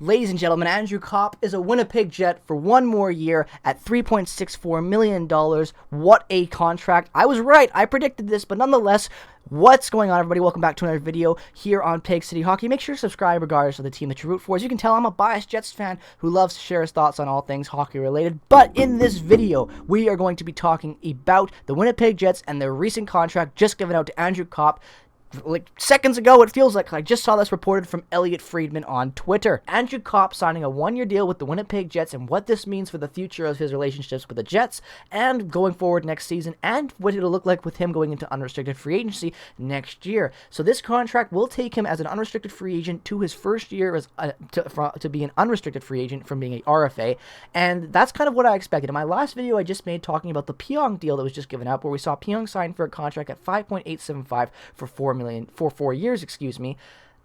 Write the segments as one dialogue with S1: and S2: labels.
S1: Ladies and gentlemen, Andrew Copp is a Winnipeg Jet for one more year at $3.64 million. What a contract. I was right. I predicted this, but nonetheless, what's going on, everybody? Welcome back to another video here on Pig City Hockey. Make sure to subscribe regardless of the team that you root for. As you can tell, I'm a biased Jets fan who loves to share his thoughts on all things hockey related. But in this video, we are going to be talking about the Winnipeg Jets and their recent contract just given out to Andrew Copp. Like seconds ago, it feels like I just saw this reported from Elliot Friedman on Twitter. Andrew Copp signing a one-year deal with the Winnipeg Jets and what this means for the future of his relationships with the Jets and going forward next season and what it'll look like with him going into unrestricted free agency next year. So this contract will take him as an unrestricted free agent to his first year as to be an unrestricted free agent from being a RFA, and that's kind of what I expected. In my last video I just made talking about the Pionk deal that was just given up, where we saw Pionk sign for a contract at $5.875 for $4 years,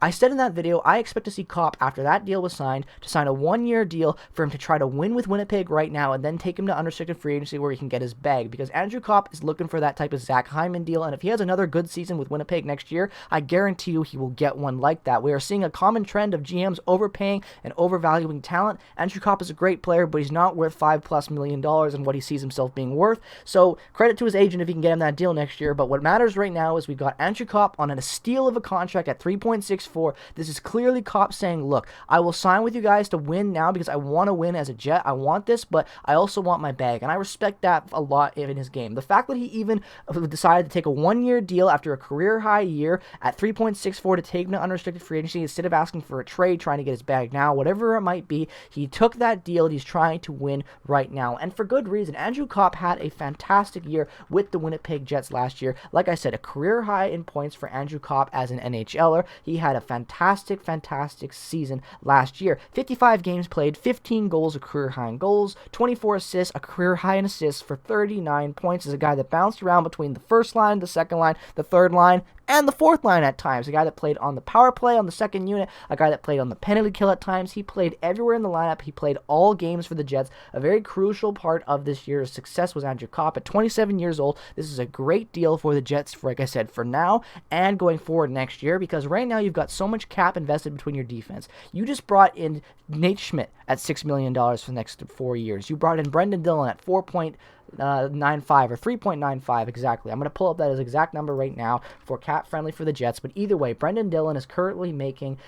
S1: I said in that video, I expect to see Copp, after that deal was signed, to sign a one-year deal for him to try to win with Winnipeg right now and then take him to unrestricted free agency where he can get his bag, because Andrew Copp is looking for that type of Zach Hyman deal, and if he has another good season with Winnipeg next year, I guarantee you he will get one like that. We are seeing a common trend of GMs overpaying and overvaluing talent. Andrew Copp is a great player, but he's not worth $5+ million in what he sees himself being worth, so credit to his agent if he can get him that deal next year. But what matters right now is we've got Andrew Copp on a steal of a contract at $3.64. This is clearly Copp saying, look, I will sign with you guys to win now because I want to win as a Jet. I want this, but I also want my bag, and I respect that a lot in his game. The fact that he even decided to take a one-year deal after a career-high year at $3.64 to take him to unrestricted free agency instead of asking for a trade, trying to get his bag now, whatever it might be, he took that deal and he's trying to win right now, and for good reason. Andrew Copp had a fantastic year with the Winnipeg Jets last year. Like I said, a career high in points for Andrew Copp as an NHLer. He had a fantastic season last year. 55 games played, 15 goals, a career high in goals, 24 assists, a career high in assists for 39 points. As a guy that bounced around between the first line, the second line, the third line, and the fourth line at times. A guy that played on the power play on the second unit, a guy that played on the penalty kill at times. He played everywhere in the lineup. He played all games for the Jets. A very crucial part of this year's success was Andrew Copp. At 27 years old, this is a great deal for the Jets, for, like I said, for now and going forward next year, because right now you've got so much cap invested between your defense. You just brought in Nate Schmidt at $6 million for the next 4 years. You brought in Brendan Dillon at 4.95 or 3.95 exactly. I'm going to pull up that as exact number right now for cap friendly for the Jets, but either way, Brendan Dillon is currently making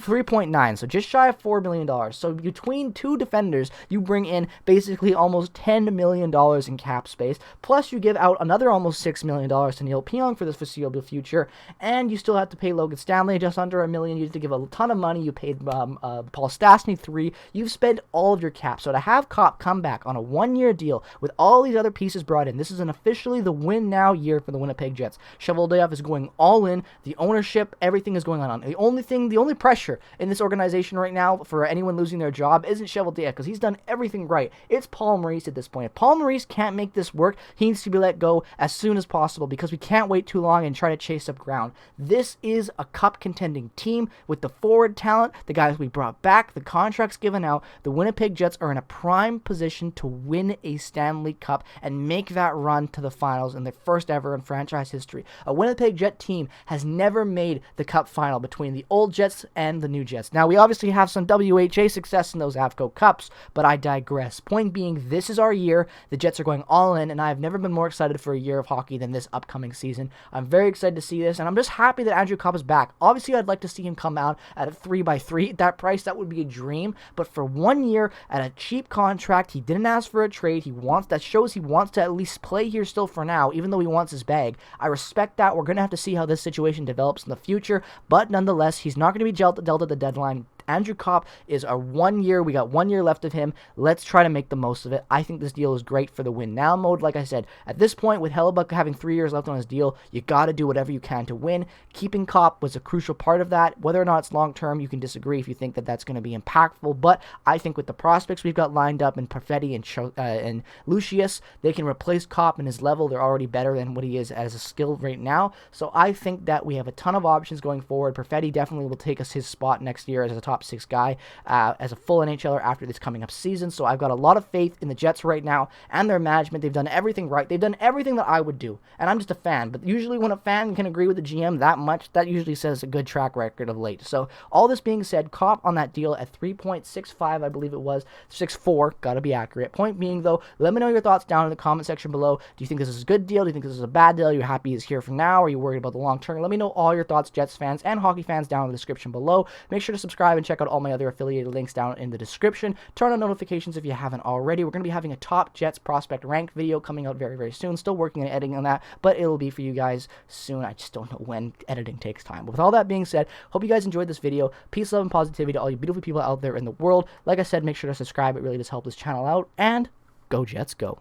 S1: 3.9, so just shy of $4 million. So between two defenders, you bring in basically almost $10 million in cap space, plus you give out another almost $6 million to Neil Pionk for the foreseeable future, and you still have to pay Logan Stanley just under $1 million. You have to give a ton of money. You paid Paul Stastny $3 million. You've spent all of your cap. So to have Copp come back on a one-year deal with all these other pieces brought in, this is officially the win-now year for the Winnipeg Jets. Cheveldayoff is going all in. The ownership, everything is going on. The only pressure in this organization right now for anyone losing their job isn't Cheveldayoff, because he's done everything right. It's Paul Maurice at this point. If Paul Maurice can't make this work, he needs to be let go as soon as possible, because we can't wait too long and try to chase up ground. This is a cup contending team with the forward talent, the guys we brought back, the contracts given out. The Winnipeg Jets are in a prime position to win a Stanley Cup and make that run to the finals in their first ever in franchise history. A Winnipeg Jet team has never made the Cup final between the old Jets and the new Jets. Now, we obviously have some WHA success in those AVCO Cups, but I digress. Point being, this is our year. The Jets are going all in, and I have never been more excited for a year of hockey than this upcoming season. I'm very excited to see this, and I'm just happy that Andrew Copp is back. Obviously, I'd like to see him come out at a 3x3 at that price. That would be a dream, but for 1 year at a cheap contract, he didn't ask for a trade. That shows he wants to at least play here still for now, even though he wants his bag. I respect that. We're going to have to see how this situation develops in the future, but nonetheless, he's not going to be dealt at the deadline. Andrew Copp is our 1 year. We got 1 year left of him. Let's try to make the most of it. I think this deal is great for the win now mode. Like I said, at this point, with Hellebuyck having 3 years left on his deal, you got to do whatever you can to win. Keeping Copp was a crucial part of that. Whether or not it's long term, you can disagree if you think that that's going to be impactful. But I think with the prospects we've got lined up in Perfetti and Lucius, they can replace Copp in his level. They're already better than what he is as a skill right now. So I think that we have a ton of options going forward. Perfetti definitely will take us his spot next year as a top top 6 guy as a full NHLer after this coming up season. So I've got a lot of faith in the Jets right now and their management. They've done everything right. They've done everything that I would do. And I'm just a fan. But usually when a fan can agree with the GM that much, that usually says a good track record of late. So all this being said, Copp on that deal at 3.65, I believe it was, 6.4, gotta be accurate. Point being though, let me know your thoughts down in the comment section below. Do you think this is a good deal? Do you think this is a bad deal? Are you happy he's here for now? Are you worried about the long term? Let me know all your thoughts, Jets fans and hockey fans, down in the description below. Make sure to subscribe and check out all my other affiliated links down in the description. Turn on notifications if you haven't already. We're going to be having a top Jets prospect rank video coming out very, very soon. Still working on editing on that, but it'll be for you guys soon. I just don't know when. Editing takes time. But with all that being said, hope you guys enjoyed this video. Peace, love, and positivity to all you beautiful people out there in the world. Like I said, make sure to subscribe. It really does help this channel out. And go Jets, go.